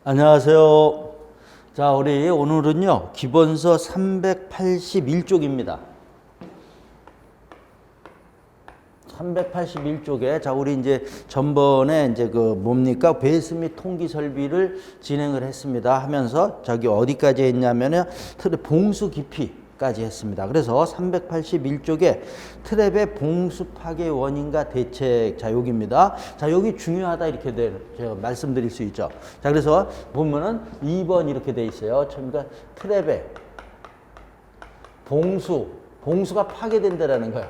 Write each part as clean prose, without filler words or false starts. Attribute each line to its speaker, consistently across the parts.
Speaker 1: 안녕하세요. 자, 우리 오늘은요, 기본서 381쪽입니다. 381쪽에, 자, 우리 이제 전번에 이제 뭡니까? 배수 및 통기 설비를 진행을 했습니다. 하면서, 저기 어디까지 했냐면은, 트랩 봉수 깊이까지 했습니다. 그래서 381쪽에 트랩의 봉수 파괴 원인과 대책, 자, 여기입니다. 자, 여기 중요하다 이렇게 제가 말씀드릴 수 있죠. 자, 그래서 보면은 2번 이렇게 돼 있어요. 그러니까 트랩의 봉수가 파괴된다라는 거예요.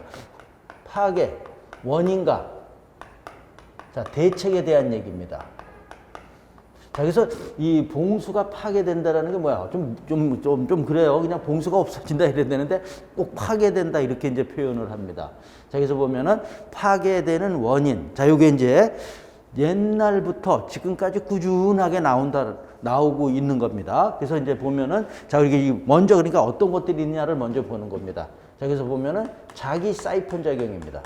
Speaker 1: 파괴, 원인과, 자, 대책에 대한 얘기입니다. 자, 그래서 이 봉수가 파괴된다라는 게 뭐야? 좀 그래요. 그냥 봉수가 없어진다 이래야 되는데 꼭 파괴된다 이렇게 이제 표현을 합니다. 자, 그래서 보면은 파괴되는 원인. 자, 요게 이제 옛날부터 지금까지 꾸준하게 나오고 있는 겁니다. 그래서 이제 보면은, 자, 이게 먼저 그러니까 어떤 것들이 있냐를 먼저 보는 겁니다. 자, 그래서 보면은 자기 사이폰 작용입니다.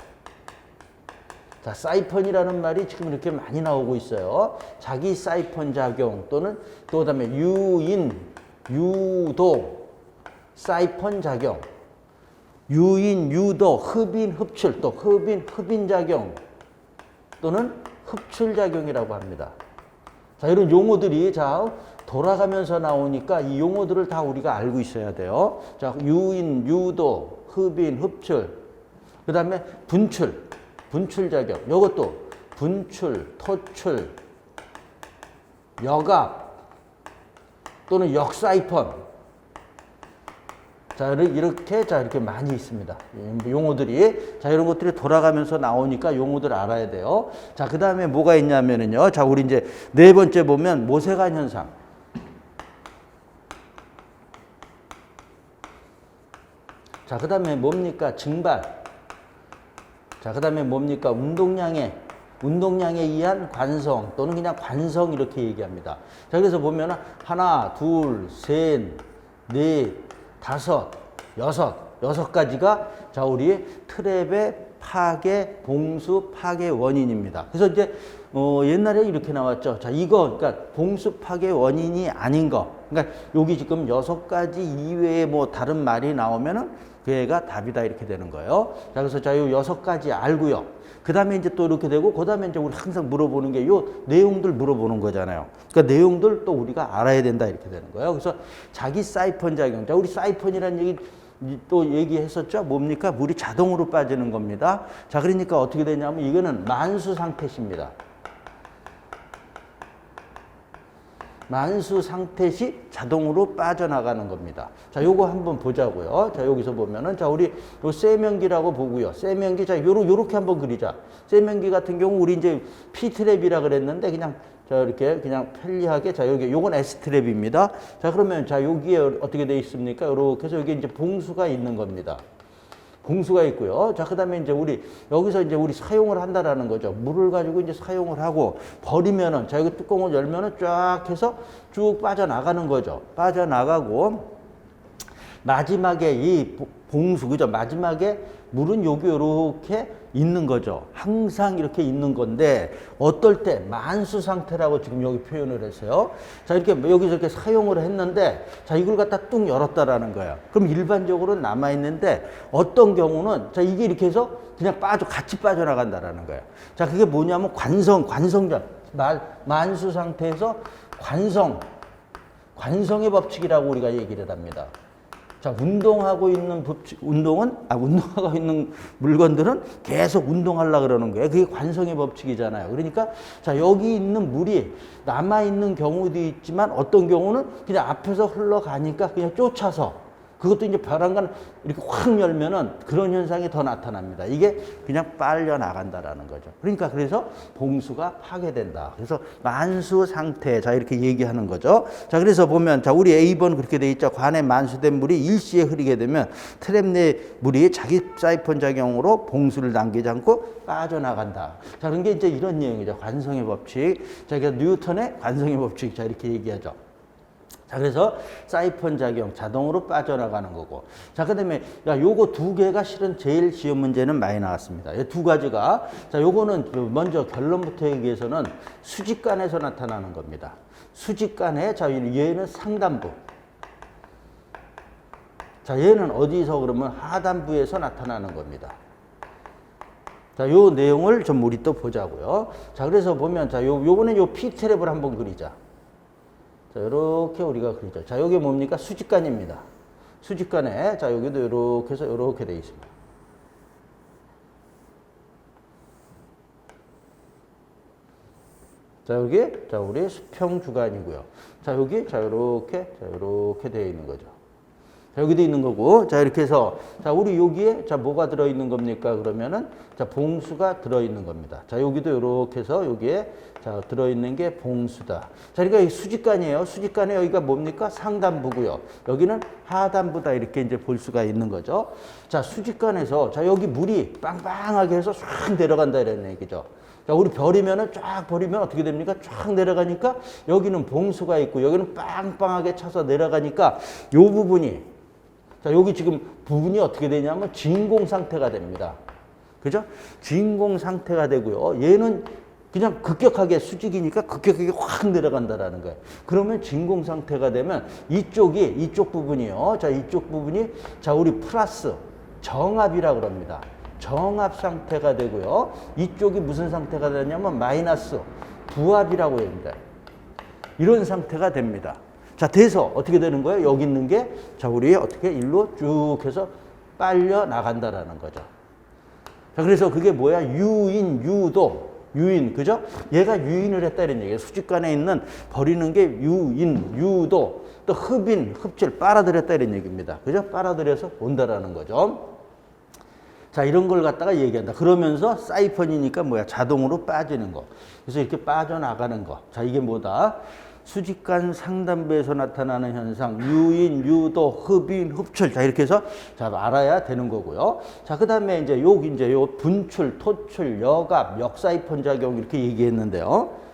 Speaker 1: 자, 사이폰이라는 말이 지금 이렇게 많이 나오고 있어요. 자기 사이폰 작용 또는 또 그다음에 유도, 사이폰 작용, 유도, 흡인, 흡출, 또 흡인 작용 또는 흡출 작용이라고 합니다. 자, 이런 용어들이 자 돌아가면서 나오니까 이 용어들을 다 우리가 알고 있어야 돼요. 자, 유도, 흡인, 흡출, 그 다음에 분출작용. 이것도 분출, 토출, 역압 또는 역사이폰. 자, 이렇게 많이 있습니다. 용어들이. 자, 이런 것들이 돌아가면서 나오니까 용어들 알아야 돼요. 자, 그 다음에 뭐가 있냐면은요. 자, 우리 이제 네 번째 보면 모세관 현상. 자, 그 다음에 뭡니까? 증발. 자, 그 다음에 뭡니까? 운동량에 의한 관성 또는 그냥 관성 이렇게 얘기합니다. 자, 그래서 보면 하나, 둘, 셋, 넷, 다섯, 여섯 가지가 자, 우리 트랩의 파괴, 봉수 파괴 원인입니다. 그래서 이제 옛날에 이렇게 나왔죠. 자, 그러니까 봉수 파괴 원인이 아닌 거. 그러니까 여기 지금 6가지 이외에 뭐 다른 말이 나오면은 그애가 답이다 이렇게 되는 거예요. 자, 그래서 자, 요 6가지 알고요. 그 다음에 이제 또 이렇게 되고, 그 다음에 이제 우리 항상 물어보는 게 요 내용들 물어보는 거잖아요. 그러니까 내용들 또 우리가 알아야 된다 이렇게 되는 거예요. 그래서 자기 사이폰 작용. 자, 우리 사이폰이라는 얘기 또 얘기했었죠. 뭡니까? 물이 자동으로 빠지는 겁니다. 자, 그러니까 어떻게 되냐면 이거는 만수 상태시입니다. 만수 상태 시 자동으로 빠져나가는 겁니다. 자, 요거 한번 보자고요. 자, 여기서 보면은, 자, 우리 요 세면기라고 보고요. 세면기, 자, 요렇게 한번 그리자. 세면기 같은 경우, 우리 이제 P트랩이라 그랬는데, 그냥, 자, 이렇게 그냥 편리하게, 자, 요건 S트랩입니다. 자, 그러면, 자, 여기에 어떻게 되어 있습니까? 요렇게 해서 여기 이제 봉수가 있는 겁니다. 봉수가 있고요. 자, 그 다음에 이제 여기서 이제 우리 사용을 한다라는 거죠. 물을 가지고 이제 사용을 하고 버리면은, 자, 여기 뚜껑을 열면은 쫙 해서 쭉 빠져나가는 거죠. 빠져나가고, 마지막에 이 봉수, 그죠? 마지막에 물은 여기 이렇게 있는 거죠. 항상 이렇게 있는 건데, 어떨 때 만수 상태라고 지금 여기 표현을 했어요. 자, 이렇게 여기서 이렇게 사용을 했는데, 자, 이걸 갖다 뚝 열었다라는 거예요. 그럼 일반적으로 남아있는데, 어떤 경우는, 자, 이게 이렇게 해서 그냥 같이 빠져나간다라는 거예요. 자, 그게 뭐냐면 관성전. 만수 상태에서 관성의 법칙이라고 우리가 얘기를 합니다. 자, 운동하고 있는 물건들은 계속 운동하려고 그러는 거예요. 그게 관성의 법칙이잖아요. 그러니까, 자, 여기 있는 물이 남아있는 경우도 있지만 어떤 경우는 그냥 앞에서 흘러가니까 그냥 쫓아서, 그것도 이제 벼랑간 이렇게 확 열면은 그런 현상이 더 나타납니다. 이게 그냥 빨려 나간다라는 거죠. 그러니까 그래서 봉수가 파괴된다. 그래서 만수 상태, 자, 이렇게 얘기하는 거죠. 자, 그래서 보면, 자, 우리 A번 그렇게 돼 있죠. 관에 만수된 물이 일시에 흐르게 되면 트랩 내 물이 자기 사이폰 작용으로 봉수를 남기지 않고 빠져나간다. 자, 그런 게 이제 이런 내용이죠. 관성의 법칙. 자, 그래서 뉴턴의 관성의 법칙. 자, 이렇게 얘기하죠. 자, 그래서 사이폰 작용, 자동으로 빠져나가는 거고. 자, 그 다음에, 야, 요거 2개가 실은 제일 시험 문제는 많이 나왔습니다. 이 2가지가. 자, 요거는 먼저 결론부터 얘기해서는 수직관에서 나타나는 겁니다. 수직간에, 자, 얘는 상단부. 자, 얘는 어디서 그러면 하단부에서 나타나는 겁니다. 자, 요 내용을 좀 우리 또 보자고요. 자, 그래서 보면, 자, 요번엔 요 P트랩을 한번 그리자. 자, 요렇게 우리가 그리죠. 자, 요게 뭡니까? 수직간입니다. 수직간에, 자, 여기도 요렇게 해서 요렇게 되어 있습니다. 자, 여기, 자, 우리 수평 주간이고요. 자, 여기, 자, 요렇게, 자, 요렇게 되어 있는 거죠. 자, 여기도 있는 거고, 자, 이렇게 해서, 자, 우리 여기에, 자, 뭐가 들어있는 겁니까? 그러면은, 자, 봉수가 들어있는 겁니다. 자, 여기도 요렇게 해서, 여기에, 자, 들어있는 게 봉수다. 자, 그러니까 이 수직간이에요. 수직간에 여기가 뭡니까? 상단부고요. 여기는 하단부다. 이렇게 이제 볼 수가 있는 거죠. 자, 수직간에서, 자, 여기 물이 빵빵하게 해서 쫙 내려간다. 이런 얘기죠. 자, 우리 별이면은 쫙 버리면 어떻게 됩니까? 쫙 내려가니까 여기는 봉수가 있고 여기는 빵빵하게 쳐서 내려가니까 요 부분이, 자, 여기 지금 부분이 어떻게 되냐면 진공 상태가 됩니다. 그죠? 진공 상태가 되고요. 얘는 그냥 급격하게 수직이니까 급격하게 확 내려간다라는 거예요. 그러면 진공 상태가 되면 이쪽 부분이요. 자, 이쪽 부분이, 자, 우리 플러스 정압이라고 그럽니다. 정압 상태가 되고요. 이쪽이 무슨 상태가 되냐면 마이너스 부압이라고 합니다. 이런 상태가 됩니다. 자, 돼서 어떻게 되는 거예요? 여기 있는 게, 자, 우리 어떻게 일로 쭉 해서 빨려 나간다라는 거죠. 자, 그래서 그게 뭐야? 유인, 유도. 유인, 그죠? 얘가 유인을 했다 이런 얘기예요. 수직간에 있는 버리는 게 유인, 유도, 또 흡인, 흡질, 빨아들였다 이런 얘기입니다. 그죠? 빨아들여서 온다라는 거죠. 자, 이런 걸 갖다가 얘기한다. 그러면서 사이펀이니까 뭐야? 자동으로 빠지는 거. 그래서 이렇게 빠져나가는 거. 자, 이게 뭐다? 수직간 상단부에서 나타나는 현상, 유인, 유도, 흡인, 흡출. 자, 이렇게 해서 자, 알아야 되는 거고요. 자, 그 다음에 이제 요 분출, 토출, 여갑, 역사이펀 작용 이렇게 얘기했는데요.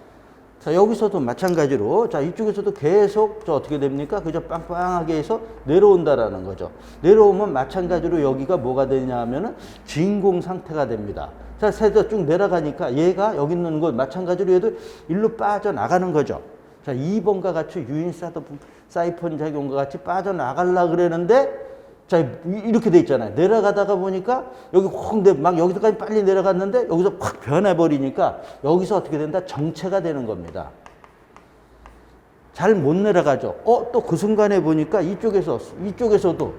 Speaker 1: 자, 여기서도 마찬가지로, 자, 이쪽에서도 계속, 저 어떻게 됩니까? 그저 빵빵하게 해서 내려온다라는 거죠. 내려오면 마찬가지로 여기가 뭐가 되냐 하면은 진공 상태가 됩니다. 자, 새도 쭉 내려가니까 얘가 여기 있는 것 마찬가지로 얘도 일로 빠져나가는 거죠. 자, 2번과 같이 유인 사이펀 작용과 같이 빠져나가려고 그러는데, 자, 이렇게 돼 있잖아요. 내려가다가 보니까 여기 막 여기서까지 빨리 내려갔는데 여기서 확 변해버리니까 여기서 어떻게 된다? 정체가 되는 겁니다. 잘 못 내려가죠. 또 그 순간에 보니까 이쪽에서도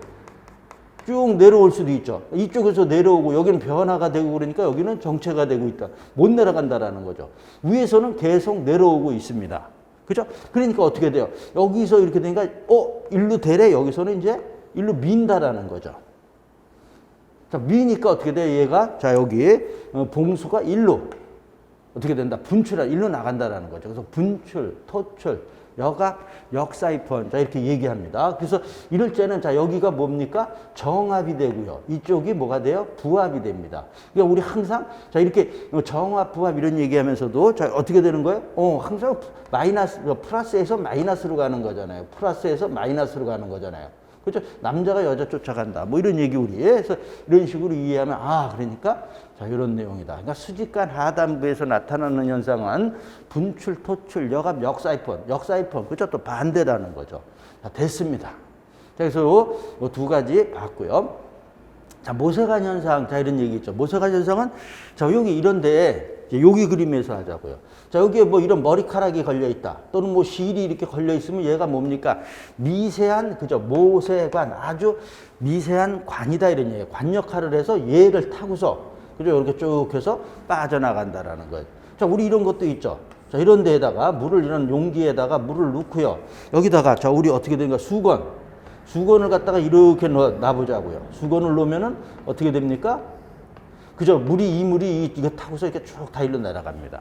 Speaker 1: 쭉 내려올 수도 있죠. 이쪽에서 내려오고 여기는 변화가 되고 그러니까 여기는 정체가 되고 있다. 못 내려간다라는 거죠. 위에서는 계속 내려오고 있습니다. 그죠? 그러니까 어떻게 돼요? 여기서 이렇게 되니까 일로 되래. 여기서는 이제 일로 민다라는 거죠. 자, 미니까 어떻게 돼? 얘가, 자, 여기, 봉수가 일로, 어떻게 된다? 일로 나간다라는 거죠. 그래서 분출, 토출, 여갑, 역사이펀. 자, 이렇게 얘기합니다. 그래서 이럴 때는, 자, 여기가 뭡니까? 정압이 되고요. 이쪽이 뭐가 돼요? 부압이 됩니다. 그러니까 우리 항상, 자, 이렇게 정압, 부압 이런 얘기하면서도, 자, 어떻게 되는 거예요? 항상 플러스에서 마이너스로 가는 거잖아요. 플러스에서 마이너스로 가는 거잖아요. 그렇죠? 남자가 여자 쫓아간다. 뭐 이런 얘기 그래서 이런 식으로 이해하면, 그러니까, 자, 이런 내용이다. 그러니까 수직간 하단부에서 나타나는 현상은 분출, 토출, 여갑, 역사이펀. 그렇죠? 또 반대라는 거죠. 자, 됐습니다. 자, 그래서 요 두 가지 봤고요. 자, 모세관 현상. 자, 이런 얘기 있죠. 모세관 현상은, 자, 여기 이런데, 여기 그림에서 하자고요. 자, 여기에 뭐 이런 머리카락이 걸려 있다. 또는 뭐 실이 이렇게 걸려 있으면 얘가 뭡니까? 미세한, 그죠? 모세관. 아주 미세한 관이다. 이런 얘기예요. 관 역할을 해서 얘를 타고서, 그죠? 이렇게 쭉 해서 빠져나간다라는 거예요. 자, 우리 이런 것도 있죠. 자, 이런 데에다가 이런 용기에다가 물을 넣고요. 여기다가, 자, 우리 어떻게 된가? 수건을 갖다가 이렇게 놔보자고요. 수건을 놓으면은 어떻게 됩니까? 그죠? 이 물이 이거 타고서 이렇게 쭉 다 일로 날아갑니다.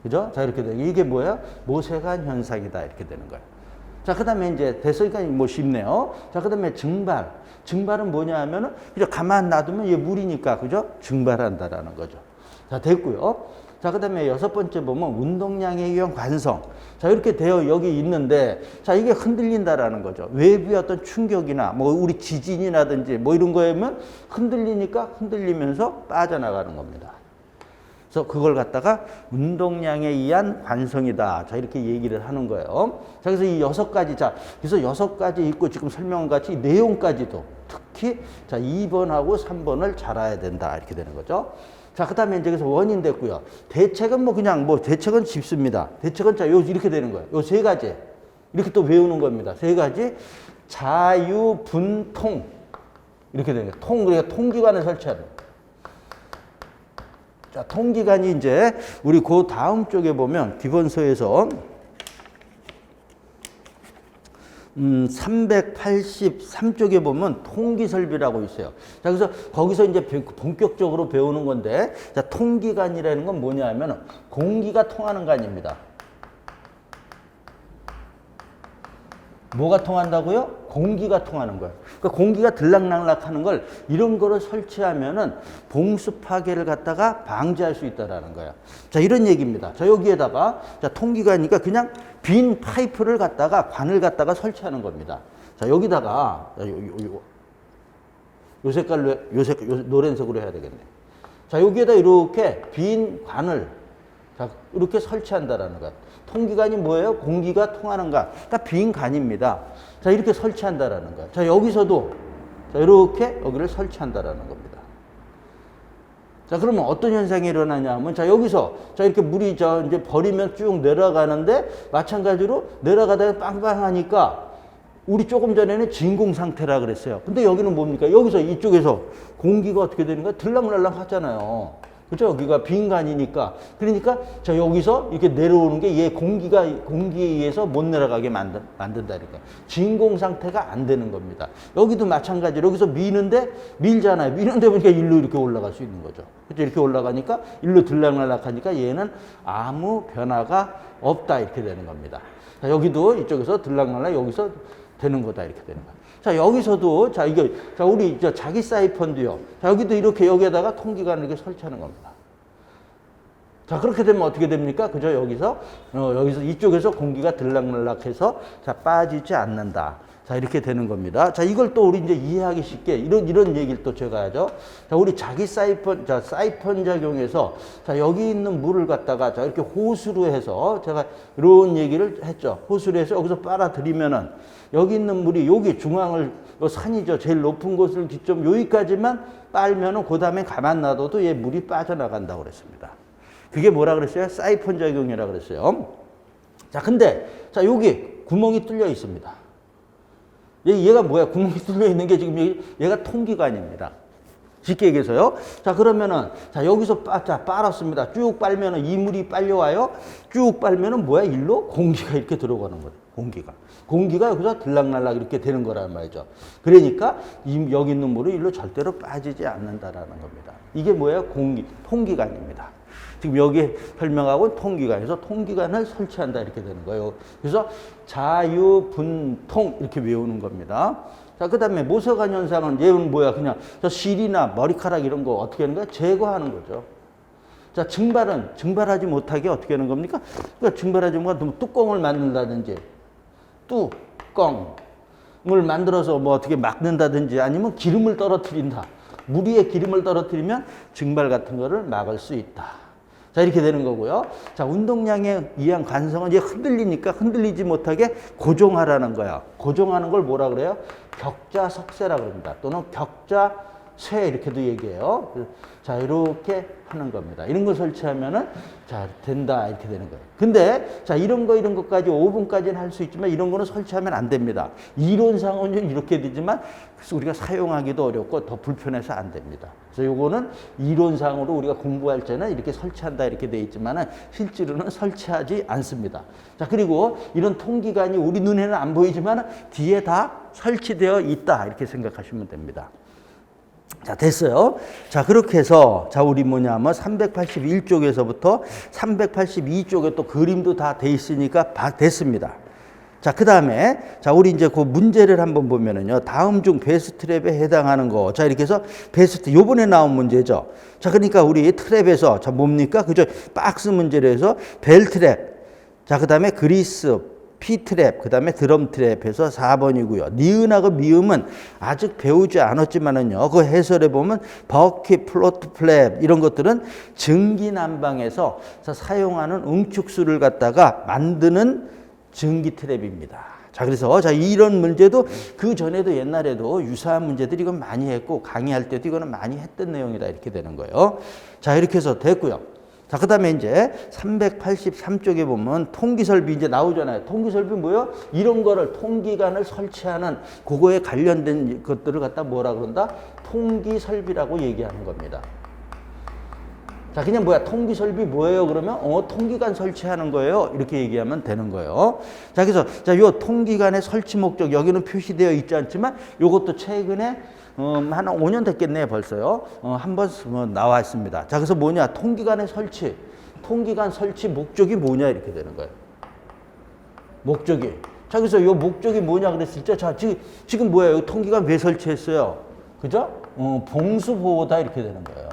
Speaker 1: 그죠? 자, 이렇게 되는 이게 뭐야? 모세관 현상이다. 이렇게 되는 거예요. 자, 그 다음에 이제 됐으니까 뭐 쉽네요. 자, 그 다음에 증발. 증발은 뭐냐 하면은, 그죠? 가만 놔두면 얘 물이니까, 그죠? 증발한다라는 거죠. 자, 됐고요. 자, 그 다음에 6번째 보면 운동량에 의한 관성. 자, 이렇게 되어 여기 있는데, 자, 이게 흔들린다라는 거죠. 외부의 어떤 충격이나, 뭐, 우리 지진이라든지, 뭐 이런 거에면 흔들리니까 흔들리면서 빠져나가는 겁니다. 그래서 그걸 갖다가 운동량에 의한 관성이다. 자, 이렇게 얘기를 하는 거예요. 자, 그래서 이 6가지, 자, 그래서 6가지 있고 지금 설명한 같이 이 내용까지도 특히 자, 2번하고 3번을 잘 알아야 된다. 이렇게 되는 거죠. 자, 그 다음에 이제 그래서 원인 됐고요. 대책은 뭐 그냥 뭐 대책은 쉽습니다. 대책은 자, 요 이렇게 되는 거예요. 요 3가지. 이렇게 또 외우는 겁니다. 3가지. 자유, 분, 통. 이렇게 되는 거예요. 통, 그러니까 통기관을 설치하는 거예요. 자, 통기관이 이제 우리 그 다음 쪽에 보면 기본서에서 383쪽에 보면 통기설비라고 있어요. 자, 그래서 거기서 이제 본격적으로 배우는 건데, 자, 통기관이라는 건 뭐냐 하면 공기가 통하는 관입니다. 뭐가 통한다고요? 공기가 통하는 거예요. 그러니까 공기가 들락날락하는 걸 이런 거를 설치하면은 봉수 파괴를 갖다가 방지할 수 있다라는 거예요. 자, 이런 얘기입니다. 자, 여기에다가 자, 통기관이니까 그냥 빈 파이프를 갖다가 관을 갖다가 설치하는 겁니다. 자, 여기다가 요 색깔로 요 노란색으로 해야 되겠네. 자, 여기에다 이렇게 빈 관을 자, 이렇게 설치한다라는 것. 통기관이 뭐예요? 공기가 통하는 관. 그러니까 빈 관입니다. 자, 이렇게 설치한다라는 거예요. 자, 여기서도 자, 이렇게 여기를 설치한다라는 겁니다. 자, 그러면 어떤 현상이 일어나냐 하면 자, 여기서 자, 이렇게 물이 이제 버리면 쭉 내려가는데 마찬가지로 내려가다가 빵빵하니까 우리 조금 전에는 진공 상태라 그랬어요. 근데 여기는 뭡니까? 여기서 이쪽에서 공기가 어떻게 되는 거야? 들락날락 하잖아요. 그렇죠? 여기가 빈관이니까. 그러니까 자, 여기서 이렇게 내려오는 게 얘 공기에 의해서 못 내려가게 만든다니까. 진공 상태가 안 되는 겁니다. 여기도 마찬가지로 여기서 밀잖아요. 미는데 보니까 일로 이렇게 올라갈 수 있는 거죠. 그렇죠? 이렇게 올라가니까 일로 들락날락하니까 얘는 아무 변화가 없다 이렇게 되는 겁니다. 자, 여기도 이쪽에서 들락날락 여기서 되는 거다 이렇게 되는 거예요. 자, 여기서도 자, 이게 자, 우리 자기 사이펀도요. 자, 여기도 이렇게 여기에다가 통기관을 이렇게 설치하는 겁니다. 자, 그렇게 되면 어떻게 됩니까? 그죠? 여기서 이쪽에서 공기가 들락날락해서 자, 빠지지 않는다. 자, 이렇게 되는 겁니다. 자, 이걸 또 우리 이제 이해하기 쉽게 이런 얘기를 또 제가 하죠. 자, 우리 자기 사이펀 작용에서 자, 여기 있는 물을 갖다가 자, 이렇게 호수로 해서 제가 이런 얘기를 했죠. 호수로 해서 여기서 빨아들이면은 여기 있는 물이 여기 중앙을 요 산이죠. 제일 높은 곳을 기점 여기까지만 빨면은 그 다음에 가만 놔둬도 얘 물이 빠져나간다고 그랬습니다. 그게 뭐라 그랬어요? 사이펀 작용이라 그랬어요. 자, 근데 자, 여기 구멍이 뚫려 있습니다. 얘가 뭐야? 구멍이 뚫려 있는 게 지금 얘가 통기관입니다. 쉽게 얘기해서요. 자, 그러면은 자, 여기서 빨았습니다. 쭉 빨면은 이 물이 빨려와요. 쭉 빨면은 뭐야? 일로 공기가 이렇게 들어가는 거예요. 공기가 여기서 들락날락 이렇게 되는 거란 말이죠. 그러니까 여기 있는 물이 일로 절대로 빠지지 않는다라는 겁니다. 이게 뭐예요? 통기관입니다. 지금 여기 설명하고 통기관에서 통기관을 설치한다 이렇게 되는 거예요. 그래서 자유분통 이렇게 외우는 겁니다. 자, 그 다음에 모서관 현상은 얘는 뭐야? 그냥 저 실이나 머리카락 이런 거 어떻게 하는 거야? 제거하는 거죠. 자, 증발하지 못하게 어떻게 하는 겁니까? 그러니까 증발하지 못하게 뚜껑을 만든다든지 뚜껑을 만들어서 뭐 어떻게 막는다든지 아니면 기름을 떨어뜨린다. 물 위에 기름을 떨어뜨리면 증발 같은 거를 막을 수 있다. 자, 이렇게 되는 거고요. 자, 운동량에 의한 관성은 이제 흔들리니까 흔들리지 못하게 고정하라는 거야. 고정하는 걸 뭐라 그래요? 격자석쇠라 그럽니다. 또는 격자쇠 이렇게도 얘기해요. 자, 이렇게 하는 겁니다. 이런 걸 설치하면은 자, 된다 이렇게 되는 거예요. 근데 자, 이런 것까지 5분까지는 할 수 있지만 이런 거는 설치하면 안 됩니다. 이론상은 이렇게 되지만 그래서 우리가 사용하기도 어렵고 더 불편해서 안 됩니다. 그래서 요거는 이론상으로 우리가 공부할 때는 이렇게 설치한다 이렇게 돼 있지만은 실제로는 설치하지 않습니다. 자, 그리고 이런 통기관이 우리 눈에는 안 보이지만 뒤에 다 설치되어 있다 이렇게 생각하시면 됩니다. 자, 됐어요. 자, 그렇게 해서 자, 우리 뭐냐면 381쪽에서부터 382쪽에 또 그림도 다 돼 있으니까 됐습니다. 자, 그 다음에 자, 우리 이제 그 문제를 한번 보면은요. 다음 중 베이스 트랩에 해당하는 거. 자, 이렇게 해서 베이스 요번에 나온 문제죠. 자, 그러니까 우리 트랩에서 자, 뭡니까? 그죠? 박스 문제로 해서 벨 트랩. 자, 그 다음에 그리스 P트랩, 그 다음에 드럼 트랩에서 4번이고요. 니은하고 미음은 아직 배우지 않았지만은요, 그 해설에 보면 버킷, 플로트 플랩 이런 것들은 증기난방에서 사용하는 응축수를 갖다가 만드는 증기 트랩입니다. 자, 그래서 자, 이런 문제도 그 전에도 옛날에도 유사한 문제들이 이건 많이 했고 강의할 때도 이거는 많이 했던 내용이다 이렇게 되는 거예요. 자, 이렇게 해서 됐고요. 자, 그 다음에 이제 383쪽에 보면 통기설비 이제 나오잖아요. 통기설비 뭐예요? 이런 거를 통기관을 설치하는 그거에 관련된 것들을 갖다 뭐라 그런다? 통기설비라고 얘기하는 겁니다. 자, 그냥 뭐야? 통기설비 뭐예요? 그러면 통기관 설치하는 거예요. 이렇게 얘기하면 되는 거예요. 자, 그래서 자, 요 통기관의 설치 목적 여기는 표시되어 있지 않지만 요것도 최근에 한 5년 됐겠네요, 벌써요. 한번 나와 있습니다. 자, 그래서 뭐냐? 통기관의 설치. 통기관 설치 목적이 뭐냐? 이렇게 되는 거예요. 목적이. 자, 그래서 요 목적이 뭐냐 그랬을 때, 자, 지금 뭐예요? 통기관 왜 설치했어요? 그죠? 봉수보호다 이렇게 되는 거예요.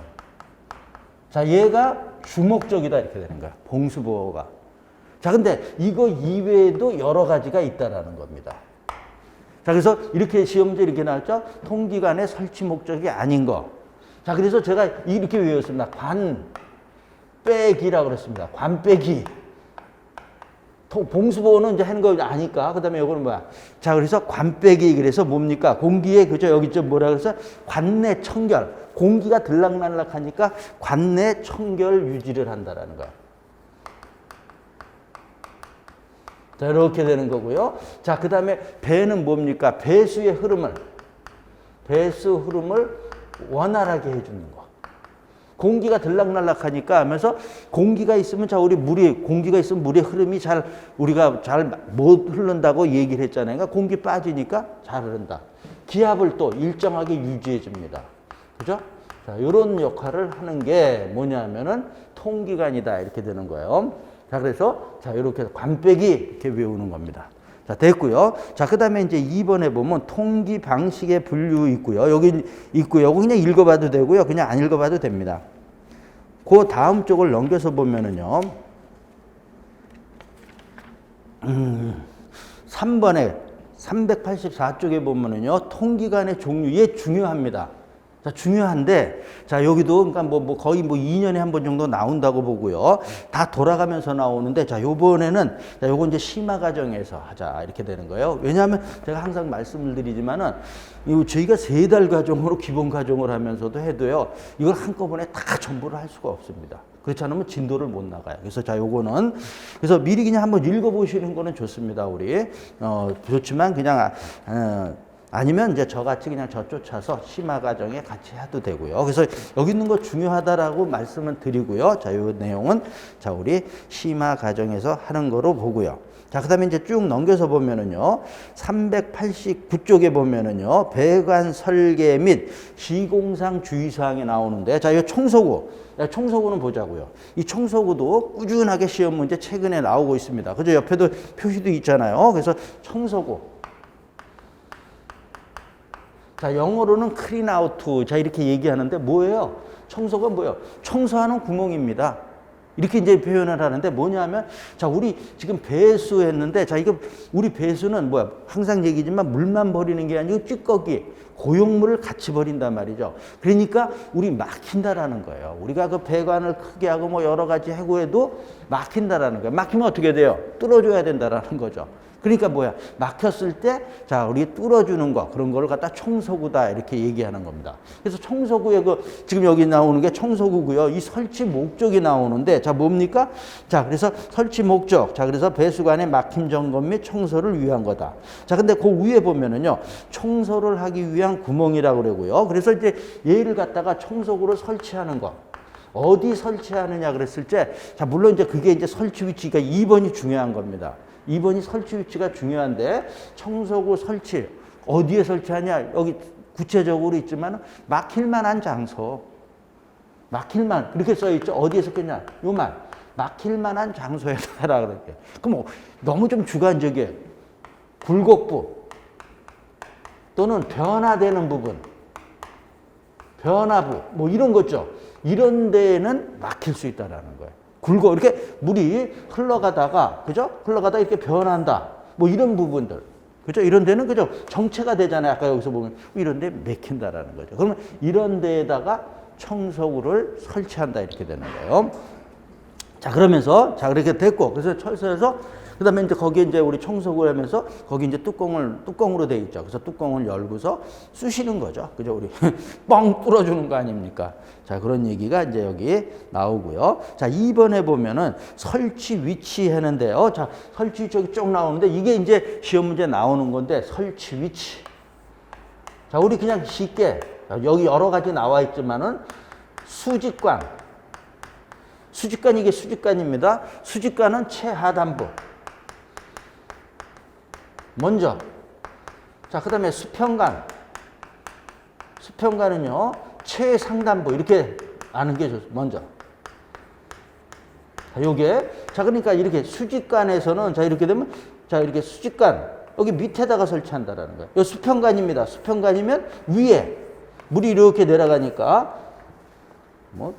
Speaker 1: 자, 얘가 주목적이다 이렇게 되는 거야. 봉수보호가. 자, 근데 이거 이외에도 여러 가지가 있다라는 겁니다. 자, 그래서 이렇게 시험 문제 이렇게 나왔죠? 통기관의 설치 목적이 아닌 거. 자, 그래서 제가 이렇게 외웠습니다. 관빼기라고 그랬습니다. 관빼기. 봉수보호는 이제 하는 거 아니까. 그 다음에 이거는 뭐야? 자, 그래서 관빼기. 그래서 뭡니까? 공기에, 그죠? 여기 좀 뭐라 그래서 관내 청결. 공기가 들락날락 하니까 관내 청결 유지를 한다라는 거야. 자, 이렇게 되는 거고요. 자, 그 다음에 배는 뭡니까? 배수의 흐름을, 배수 흐름을 원활하게 해주는 거. 공기가 들락날락 하니까 하면서 공기가 있으면 자, 우리 공기가 있으면 물의 흐름이 우리가 잘 못 흐른다고 얘기를 했잖아요. 그러니까 공기 빠지니까 잘 흐른다. 기압을 또 일정하게 유지해 줍니다. 그죠? 자, 이런 역할을 하는 게 뭐냐면은 통기관이다. 이렇게 되는 거예요. 자, 그래서 자, 이렇게 관빼기 이렇게 외우는 겁니다. 자, 됐고요. 자, 그 다음에 이제 2번에 보면 통기 방식의 분류 있고요. 여기 있고요. 여기 그냥 읽어봐도 되고요. 그냥 안 읽어봐도 됩니다. 그 다음 쪽을 넘겨서 보면은요. 3번에 384쪽에 보면은요. 통기관의 종류, 얘 중요합니다. 자, 중요한데, 자, 여기도, 그러니까 거의 2년에 한 번 정도 나온다고 보고요. 다 돌아가면서 나오는데, 자, 요번에는, 자, 요거 이제 심화 과정에서 하자. 이렇게 되는 거예요. 왜냐하면 제가 항상 말씀을 드리지만은, 저희가 3달 과정으로 기본 과정을 하면서도 해도요, 이걸 한꺼번에 다 전부를 할 수가 없습니다. 그렇지 않으면 진도를 못 나가요. 그래서 자, 요거는, 그래서 미리 그냥 한번 읽어보시는 거는 좋습니다, 우리. 좋지만 그냥, 아니면 이제 저같이 그냥 저 쫓아서 심화 과정에 같이 해도 되고요. 그래서 여기 있는 거 중요하다라고 말씀을 드리고요. 자, 요 내용은 자, 우리 심화 과정에서 하는 거로 보고요. 자, 그 다음에 이제 쭉 넘겨서 보면은요. 389쪽에 보면은요. 배관 설계 및 시공상 주의사항이 나오는데, 자, 이 청소구. 청소구는 보자고요. 이 청소구도 꾸준하게 시험 문제 최근에 나오고 있습니다. 그죠? 옆에도 표시도 있잖아요. 그래서 청소구. 자, 영어로는 clean out. 자, 이렇게 얘기하는데 뭐예요? 청소가 뭐예요? 청소하는 구멍입니다. 이렇게 이제 표현을 하는데 뭐냐면, 자, 우리 지금 배수했는데, 자, 이거 우리 배수는 뭐야? 항상 얘기지만 물만 버리는 게 아니고 찌꺼기, 고용물을 같이 버린단 말이죠. 그러니까 우리 막힌다라는 거예요. 우리가 그 배관을 크게 하고 뭐 여러 가지 해고해도 막힌다라는 거예요. 막히면 어떻게 돼요? 뚫어줘야 된다라는 거죠. 그러니까 뭐야? 막혔을 때, 자, 우리 뚫어주는 거, 그런 거를 갖다 청소구다, 이렇게 얘기하는 겁니다. 그래서 청소구의 지금 여기 나오는 게 청소구고요. 이 설치 목적이 나오는데, 자, 뭡니까? 자, 그래서 설치 목적. 자, 그래서 배수관의 막힘 점검 및 청소를 위한 거다. 자, 근데 그 위에 보면은요, 청소를 하기 위한 구멍이라고 그러고요. 그래서 이제 얘를 갖다가 청소구를 설치하는 거. 어디 설치하느냐 그랬을 때, 자, 물론 이제 그게 이제 설치 위치가 2번이 중요한 겁니다. 2번이 설치 위치가 중요한데, 청소구 설치 어디에 설치하냐, 여기 구체적으로 있지만 막힐만한 장소, 막힐만, 그렇게 써 있죠. 어디에 썼겠냐, 요 말, 막힐만한 장소에 하라 그럴게. 그럼 너무 좀 주관적이에요. 굴곡부 또는 변화되는 부분, 변화부 뭐 이런 거죠. 이런 데에는 막힐 수 있다라는 거예요. 굴곡, 이렇게 물이 흘러가다가, 그죠? 흘러가다가 이렇게 변한다. 뭐 이런 부분들. 그죠? 이런 데는 그죠? 정체가 되잖아요. 아까 여기서 보면 이런 데 맥힌다라는 거죠. 그러면 이런 데에다가 청소구를 설치한다 이렇게 되는 거예요. 자, 그러면서 자, 그렇게 됐고 그래서 철사해서 그다음에 이제 거기에 이제 우리 청소구를 하면서 거기 이제 뚜껑으로 돼 있죠. 그래서 뚜껑을 열고서 쑤시는 거죠. 그죠? 우리 뻥 뚫어주는 거 아닙니까? 자, 그런 얘기가 이제 여기 나오고요. 자, 2번에 보면은 설치 위치 하는데요. 자, 설치 저기 쭉 나오는데 이게 이제 시험 문제 나오는 건데 설치 위치. 자, 우리 그냥 쉽게 여기 여러 가지 나와 있지만은 수직관 이게 수직관입니다. 수직관은 최하단부. 먼저. 자, 그 다음에 수평관. 수평관은요, 최상단부. 이렇게 아는 게 좋습니다. 먼저. 자, 요게. 자, 그러니까 이렇게 수직관에서는, 자, 이렇게 되면, 자, 이렇게 수직관. 여기 밑에다가 설치한다라는 거예요. 요 수평관입니다. 수평관이면 위에. 물이 이렇게 내려가니까, 뭐,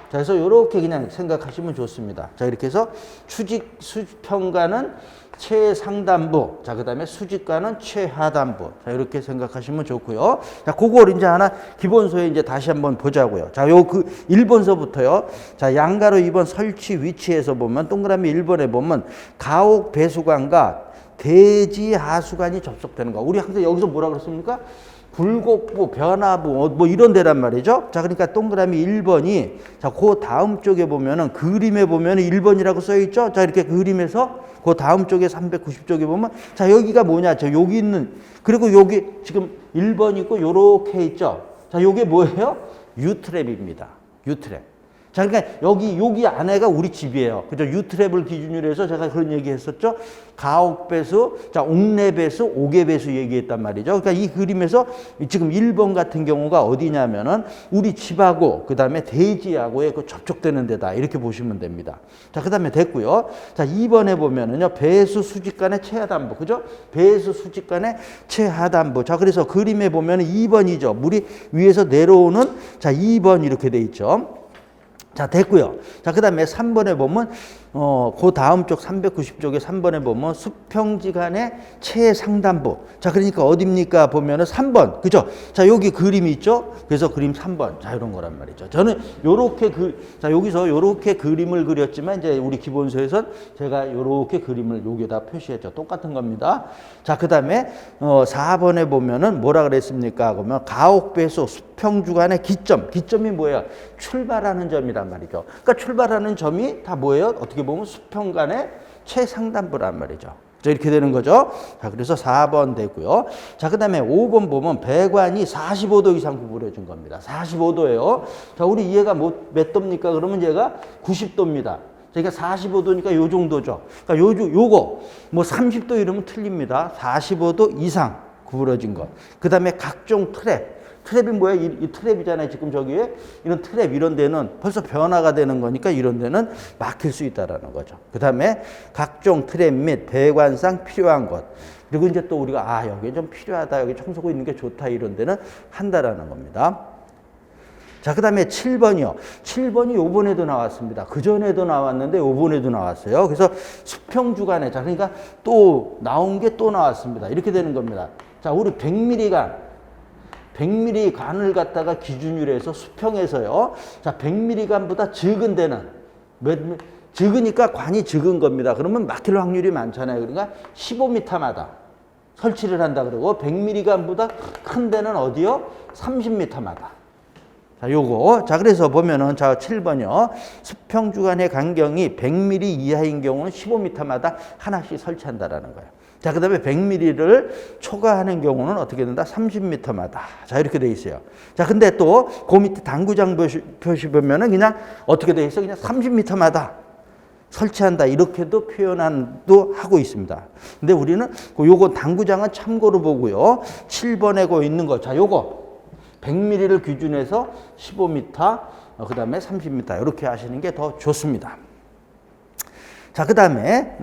Speaker 1: 자, 그래서 이렇게 그냥 생각하시면 좋습니다. 자, 이렇게 해서 수평관은 최상단부. 자, 그 다음에 수직관은 최하단부. 자, 이렇게 생각하시면 좋고요. 자, 그걸 이제 하나 기본서에 이제 다시 한번 보자고요. 자, 요 1번서부터요. 자, 양가로 2번 설치 위치에서 보면 동그라미 1번에 보면 가옥 배수관과 대지 하수관이 접속되는 거. 우리 항상 여기서 뭐라 그랬습니까? 굴곡부, 변화부, 뭐 이런 데란 말이죠. 자, 그러니까 동그라미 1번이, 자, 그 다음 쪽에 보면은 그림에 보면은 1번이라고 써 있죠. 자, 이렇게 그림에서 그 다음 쪽에 390쪽에 보면, 자, 여기가 뭐냐. 저 여기 있는, 그리고 여기 지금 1번 있고 요렇게 있죠. 자, 요게 뭐예요? U트랩입니다. U트랩. 자, 그러니까 여기 안에가 우리 집이에요. 그죠? U트랩을 기준으로 해서 제가 그런 얘기 했었죠. 가옥배수, 자, 옥내배수, 옥외배수 얘기했단 말이죠. 그러니까 이 그림에서 지금 1번 같은 경우가 어디냐면은 우리 집하고 그 다음에 대지하고의 그 접촉되는 데다. 이렇게 보시면 됩니다. 자, 그 다음에 됐고요. 자, 2번에 보면은요. 배수 수직간의 최하단부. 그죠? 배수 수직간의 최하단부. 자, 그래서 그림에 보면은 2번이죠. 물이 위에서 내려오는, 자, 2번 이렇게 돼 있죠. 자, 됐고요. 자, 그 다음에 3번에 보면, 그 다음 쪽 390쪽에 3번에 보면 수평지간의 최상단부. 자, 그러니까 어딥니까? 보면은 3번. 그죠? 자, 여기 그림이 있죠? 그래서 그림 3번. 자, 이런 거란 말이죠. 저는 요렇게 자, 여기서 요렇게 그림을 그렸지만 이제 우리 기본서에선 제가 요렇게 그림을 여기에다 표시했죠. 똑같은 겁니다. 자, 그 다음에, 4번에 보면은 뭐라 그랬습니까? 그러면 가옥배수 수평주간의 기점. 기점이 뭐예요? 출발하는 점이란 말이죠. 그러니까 출발하는 점이 다 뭐예요? 어떻게 보면 수평간의 최상단부란 말이죠. 자, 이렇게 되는 거죠. 자, 그래서 4번 되고요. 자, 그 다음에 5번 보면 배관이 45도 이상 구부려진 겁니다. 45도예요. 자, 우리 얘가 몇 도입니까? 그러면 얘가 90도입니다. 그러니까 45도니까 요 정도죠. 그러니까 요거 뭐 30도 이러면 틀립니다. 45도 이상 구부러진 것. 그 다음에 각종 트랩이 뭐야? 이 트랩이잖아요. 지금 저기에 이런 트랩 이런 데는 벌써 변화가 되는 거니까 이런 데는 막힐 수 있다라는 거죠. 그 다음에 각종 트랩 및 배관상 필요한 것. 그리고 이제 또 우리가 여기 좀 필요하다. 여기 청소구 있는 게 좋다. 이런 데는 한다라는 겁니다. 자, 그 다음에 7번이요. 7번이 요번에도 나왔습니다. 그전에도 나왔는데 요번에도 나왔어요. 그래서 수평주간에, 자, 그러니까 또 나온 게 또 나왔습니다. 이렇게 되는 겁니다. 자, 우리 100mm 관을 갖다가 기준으로 해서 수평에서요. 자, 100mm 관보다 적은 데는 적으니까 관이 적은 겁니다. 그러면 막힐 확률이 많잖아요. 그러니까 15m마다 설치를 한다 그러고 100mm 관보다 큰 데는 어디요? 30m마다. 자, 요거. 자, 그래서 보면은, 자, 7번이요. 수평주간의 간격이 100mm 이하인 경우는 15m마다 하나씩 설치한다라는 거예요. 자, 그 다음에 100mm를 초과하는 경우는 어떻게 된다? 30m마다. 자, 이렇게 돼 있어요. 자, 근데 또, 그 밑에 당구장 표시 보면은 그냥 어떻게 돼 있어? 그냥 30m마다 설치한다. 이렇게도 표현도 하고 있습니다. 근데 우리는 요거 당구장은 참고로 보고요. 7번에 거 있는 거. 자, 요거. 100mm를 기준해서 15m, 그 다음에 30m 이렇게 하시는 게 더 좋습니다. 자, 그 다음에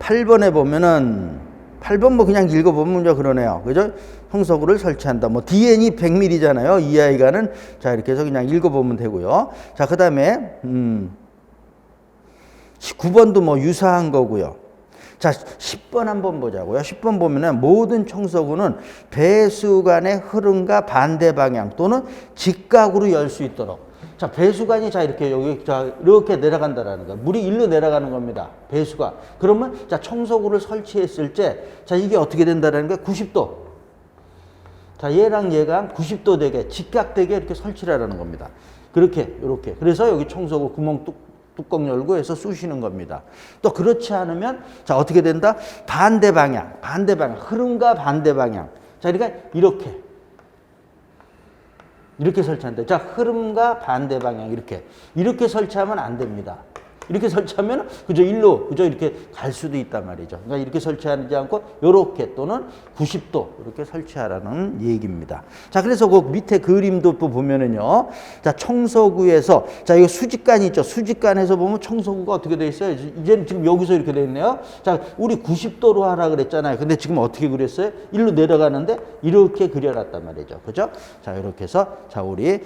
Speaker 1: 8번에 보면은 8번 뭐 그냥 읽어보면 그러네요. 그죠? 청소구를 설치한다. 뭐 DN이 100mm잖아요. 이 아이가는. 자, 이렇게 해서 그냥 읽어보면 되고요. 자, 그 다음에 9번도 뭐 유사한 거고요. 자, 10번 한번 보자고요. 10번 보면은 모든 청소구는 배수관의 흐름과 반대 방향 또는 직각으로 열 수 있도록. 자, 배수관이 자 이렇게 여기 자 이렇게 내려간다라는 거예요. 물이 일로 내려가는 겁니다. 배수관. 그러면 자 청소구를 설치했을 때 자 이게 어떻게 된다라는 거예요? 90도. 자, 얘랑 얘가 90도 되게 직각되게 이렇게 설치를 하라는 겁니다. 그렇게 이렇게. 그래서 여기 청소구 구멍 뚜껑 열고 해서 쑤시는 겁니다. 또 그렇지 않으면 자 어떻게 된다? 반대 방향, 흐름과 반대 방향. 자, 그러니까 이렇게 설치한다. 자, 흐름과 반대 방향 이렇게 설치하면 안 됩니다. 이렇게 설치하면 그저 일로 그저 이렇게 갈 수도 있단 말이죠. 그러니까 이렇게 설치하지 않고 요렇게 또는 90도 이렇게 설치하라는 얘기입니다. 자, 그래서 그 밑에 그림도 또 보면은요. 자, 청소구에서 자, 이거 수직관이 있죠. 수직관에서 보면 청소구가 어떻게 돼 있어요? 이제는 지금 여기서 이렇게 돼 있네요. 자, 우리 90도로 하라 그랬잖아요. 근데 지금 어떻게 그렸어요? 일로 내려가는데 이렇게 그려놨단 말이죠. 그죠? 자, 이렇게 해서 자, 우리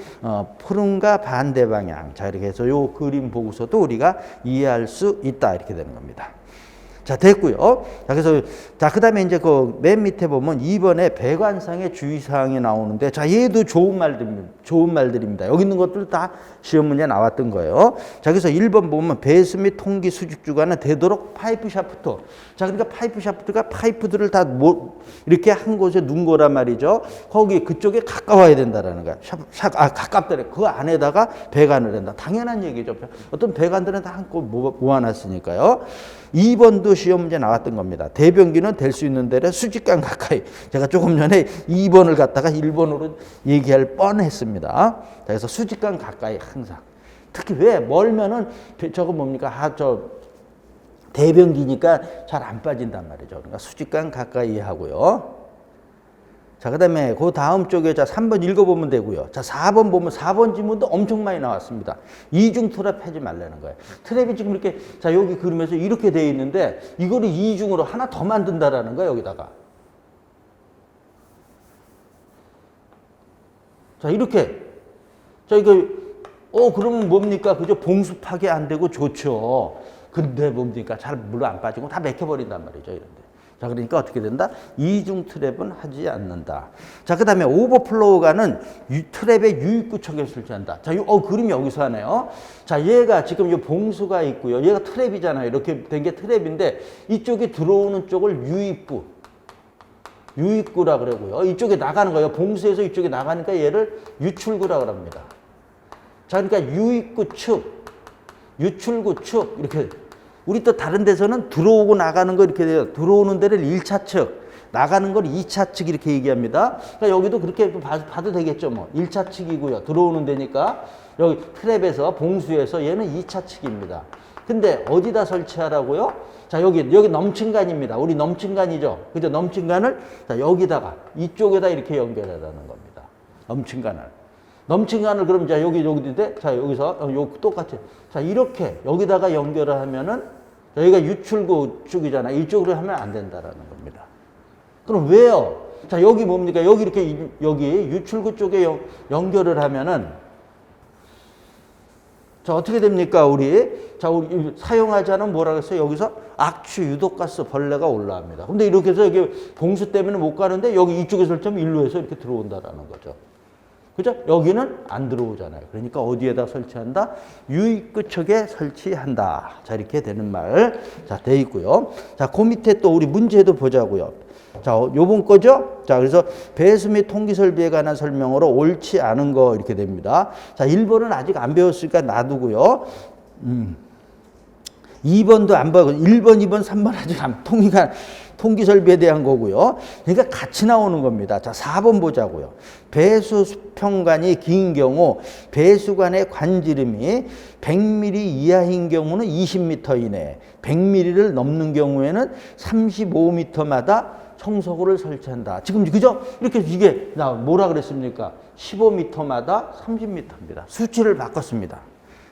Speaker 1: 흐름과 반대 방향. 자, 이렇게 해서 요 그림 보고서도 우리가 이해할 수 있다 이렇게 되는 겁니다. 자, 됐고요. 자, 그래서 자 그다음에 이제 그 맨 밑에 보면 2번에 배관상의 주의사항이 나오는데 자 얘도 좋은 말들입니다. 여기 있는 것들 다 시험 문제 나왔던 거예요. 자, 그래서 1번 보면 배수 및 통기 수직 주관은 되도록 파이프 샤프트. 자, 그러니까 파이프 샤프트가 파이프들을 다 이렇게 한 곳에 놓은 거란 말이죠. 거기 그쪽에 가까워야 된다라는 거야. 가깝더래. 그 안에다가 배관을 한다. 당연한 얘기죠. 어떤 배관들은 다 한껏 모아놨으니까요. 2번도 시험 문제 나왔던 겁니다. 대변기는 될 수 있는 데를 수직관 가까이. 제가 조금 전에 2번을 갖다가 1번으로 얘기할 뻔했습니다. 자, 그래서 수직관 가까이 항상. 특히 왜 멀면은 저거 뭡니까? 대변기니까 잘 안 빠진단 말이죠. 그러니까 수직관 가까이 하고요. 자, 그 다음에 그 다음 쪽에 자 3번 읽어보면 되고요. 자, 4번 보면 4번 지문도 엄청 많이 나왔습니다. 이중 트랩 하지 말라는 거예요. 트랩이 지금 이렇게 자 여기 그림에서 이렇게 되어 있는데 이거를 이중으로 하나 더 만든다라는 거예요. 여기다가. 자, 이렇게. 자, 이거 그러면 뭡니까? 그죠? 봉수 파괴 안 되고 좋죠. 근데 뭡니까? 잘 물 안 빠지고 다 막혀버린단 말이죠. 이런데. 자, 그러니까 어떻게 된다? 이중 트랩은 하지 않는다. 자, 그 다음에 오버플로우가는 트랩의 유입구척에 설치한다. 자, 그림이 여기서 하네요. 자, 얘가 지금 이 봉수가 있고요. 얘가 트랩이잖아요. 이렇게 된 게 트랩인데 이쪽에 들어오는 쪽을 유입구라 그러고요. 이쪽에 나가는 거예요. 봉수에서 이쪽에 나가니까 얘를 유출구라 그럽니다. 자, 그러니까 유입구 측, 유출구 측 이렇게. 우리 또 다른 데서는 들어오고 나가는 거 이렇게 돼요. 들어오는 데를 1차 측, 나가는 걸 2차 측 이렇게 얘기합니다. 그러니까 여기도 그렇게 봐도 되겠죠. 뭐 1차 측이고요. 들어오는 데니까 여기 트랩에서 봉수에서 얘는 2차 측입니다. 근데 어디다 설치하라고요? 자, 여기 넘친간입니다. 우리 넘친간이죠. 그죠? 넘친간을 자, 여기다가 이쪽에다 이렇게 연결하라는 겁니다. 넘친간을 그럼 자 여기인데 자 여기서 요 똑같이 자 이렇게 여기다가 연결을 하면은 여기가 유출구 쪽이잖아. 이쪽으로 하면 안 된다라는 겁니다. 그럼 왜요? 자, 여기 뭡니까? 여기 이렇게 여기 유출구 쪽에 연결을 하면은 자, 어떻게 됩니까? 우리 사용하지 않으면 뭐라 그랬어요? 여기서 악취, 유독가스, 벌레가 올라옵니다. 근데 이렇게 해서 여기 봉수 때문에 못 가는데 여기 이쪽에 설치하면 일로 해서 이렇게 들어온다라는 거죠. 그죠? 여기는 안 들어오잖아요. 그러니까 어디에다 설치한다? 유입구척에 설치한다. 자, 이렇게 되는 말. 자, 돼 있고요. 자, 그 밑에 또 우리 문제도 보자고요. 자, 요번 거죠? 자, 그래서 배수 및 통기 설비에 관한 설명으로 옳지 않은 거 이렇게 됩니다. 자, 1번은 아직 안 배웠으니까 놔두고요. 2번도 안 배우고 1번, 2번, 3번 아직 안 통기 설비에 대한 거고요. 그러니까 같이 나오는 겁니다. 자, 4번 보자고요. 배수 수평관이 긴 경우 배수관의 관지름이 100mm 이하인 경우는 20m 이내, 100mm를 넘는 경우에는 35m마다 청소구를 설치한다. 지금 그죠? 이렇게 이게 뭐라 그랬습니까? 15m마다 30m입니다. 수치를 바꿨습니다.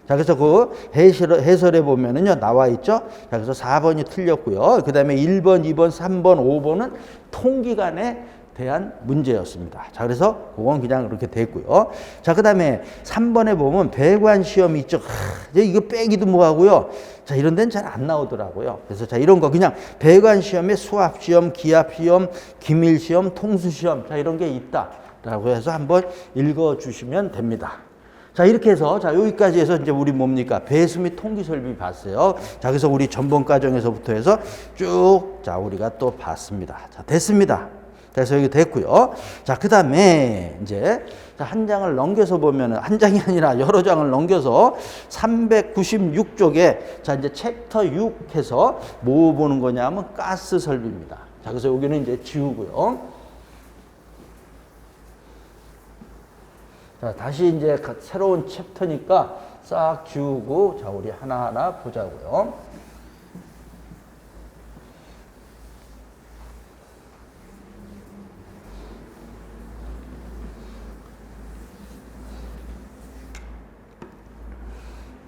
Speaker 1: 자, 그래서 그 해설에 보면은요, 나와 있죠? 자, 그래서 4번이 틀렸고요. 그 다음에 1번, 2번, 3번, 5번은 통기관에 대한 문제였습니다. 자, 그래서 그건 그냥 이렇게 됐고요. 자, 그 다음에 3번에 보면 배관 시험이 있죠. 이거 빼기도 뭐하고요. 자, 이런 데는 잘 안 나오더라고요. 그래서 자, 이런 거 그냥 배관 시험에 수압 시험, 기압 시험, 기밀 시험, 통수 시험, 자, 이런 게 있다라고 해서 한번 읽어 주시면 됩니다. 자, 이렇게 해서 자, 여기까지 해서 이제 우리 뭡니까? 배수 및 통기 설비 봤어요. 자, 그래서 우리 전번 과정에서부터 해서 쭉 자, 우리가 또 봤습니다. 자, 됐습니다. 그래서 여기 됐고요. 자, 그다음에 이제 자, 한 장을 넘겨서 보면은 한 장이 아니라 여러 장을 넘겨서 396쪽에 자, 이제 챕터 6 해서 뭐 보는 거냐면 가스 설비입니다. 자, 그래서 여기는 이제 지우고요. 자, 다시 이제 새로운 챕터니까 싹 지우고 자, 우리 하나하나 보자고요.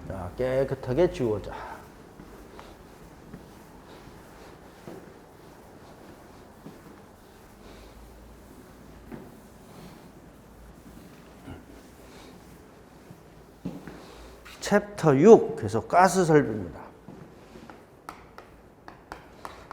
Speaker 1: 자, 깨끗하게 지우자. 챕터 6, 그래서 가스 설비입니다.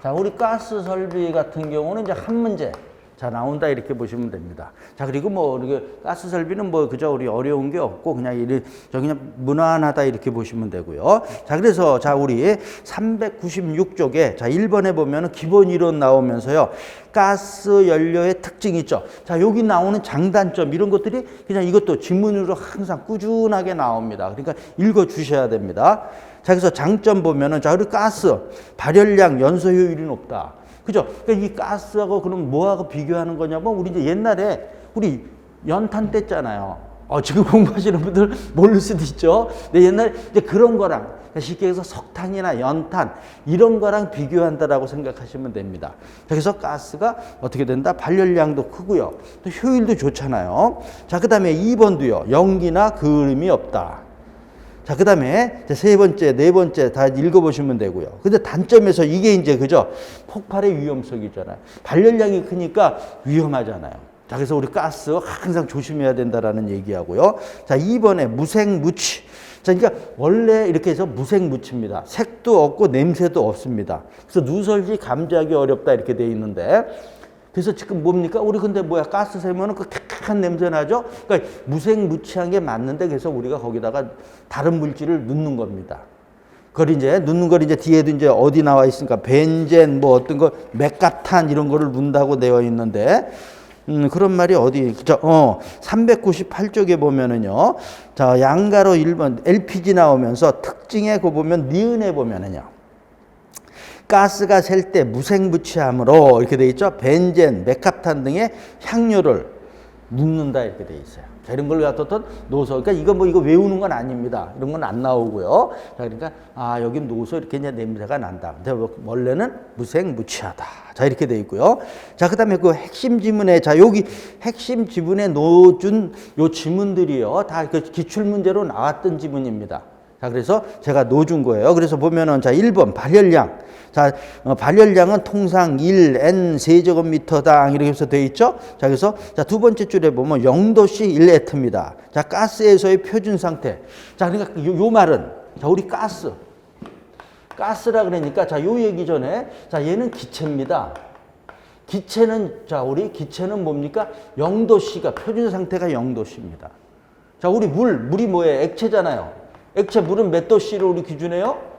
Speaker 1: 자, 우리 가스 설비 같은 경우는 이제 한 문제 자, 나온다 이렇게 보시면 됩니다. 자, 그리고 뭐 이렇게 가스 설비는 뭐 그저 우리 어려운 게 없고 그냥 그냥 무난하다 이렇게 보시면 되고요. 자, 그래서 자, 우리 396쪽에 자, 1번에 보면은 기본 이론 나오면서요. 가스 연료의 특징이 있죠. 자, 여기 나오는 장단점 이런 것들이 그냥 이것도 지문으로 항상 꾸준하게 나옵니다. 그러니까 읽어 주셔야 됩니다. 자, 그래서 장점 보면은 자, 우리 가스 발열량 연소 효율이 높다. 그죠? 그러니까 이 가스하고 그럼 뭐하고 비교하는 거냐면 우리 이제 옛날에 우리 연탄 뗐잖아요. 지금 공부하시는 분들 모를 수도 있죠. 근데 옛날에 이제 그런 거랑 쉽게 해서 석탄이나 연탄 이런 거랑 비교한다라고 생각하시면 됩니다. 그래서 가스가 어떻게 된다? 발열량도 크고요. 또 효율도 좋잖아요. 자, 그다음에 2번도요. 연기나 그음이 없다. 자, 그 다음에 세 번째, 네 번째 다 읽어보시면 되고요. 근데 단점에서 이게 이제 그죠? 폭발의 위험성이잖아요. 발열량이 크니까 위험하잖아요. 자, 그래서 우리 가스 항상 조심해야 된다라는 얘기하고요. 자, 2번에 무색무취. 자, 그러니까 원래 이렇게 해서 무색무취입니다. 색도 없고 냄새도 없습니다. 그래서 누설지 감지하기 어렵다 이렇게 돼 있는데 그래서 지금 뭡니까? 우리 근데 뭐야? 가스 세면은 그 탁탁한 냄새 나죠? 그러니까 무색무취한 게 맞는데 그래서 우리가 거기다가 다른 물질을 넣는 겁니다. 그걸 이제 넣는 걸 이제 뒤에도 이제 어디 나와 있으니까 벤젠 뭐 어떤 거 맥갑탄 이런 거를 넣는다고 되어 있는데 그런 말이 어디 그죠? 398쪽에 보면은요. 자, 양가로 1번 LPG 나오면서 특징에 그 보면 니은에 보면은요. 가스가 셀 때 무색무취함으로 이렇게 돼 있죠. 벤젠, 맥갑탄 등의 향료를 묻는다 이렇게 돼 있어요. 자, 이런 걸 갖다 넣어서 그러니까 이거 외우는 건 아닙니다. 이런 건 안 나오고요. 자, 그러니까 여기 넣어서 이렇게 이제 냄새가 난다. 근데 원래는 무색무취하다. 자, 이렇게 돼 있고요. 자, 그다음에 그 핵심 지문에 자, 여기 핵심 지문에 넣어준 요 지문들이요. 다 그 기출 문제로 나왔던 지문입니다. 자, 그래서 제가 넣어준 거예요. 그래서 보면은 자, 1번 발열량. 자, 발열량은 통상 1N 세제곱미터당 이렇게 해서 되어 있죠. 자, 그래서 자, 두 번째 줄에 보면 0도씨 1애트입니다. 자, 가스에서의 표준 상태. 자, 그러니까 요 말은 자, 우리 가스라 그러니까 자, 요 얘기 전에 자, 얘는 기체입니다. 기체는 뭡니까? 0도씨가 표준 상태가 0도씨입니다. 자, 우리 물이 뭐예요? 액체잖아요. 액체 물은 몇 도씨로 우리 기준해요?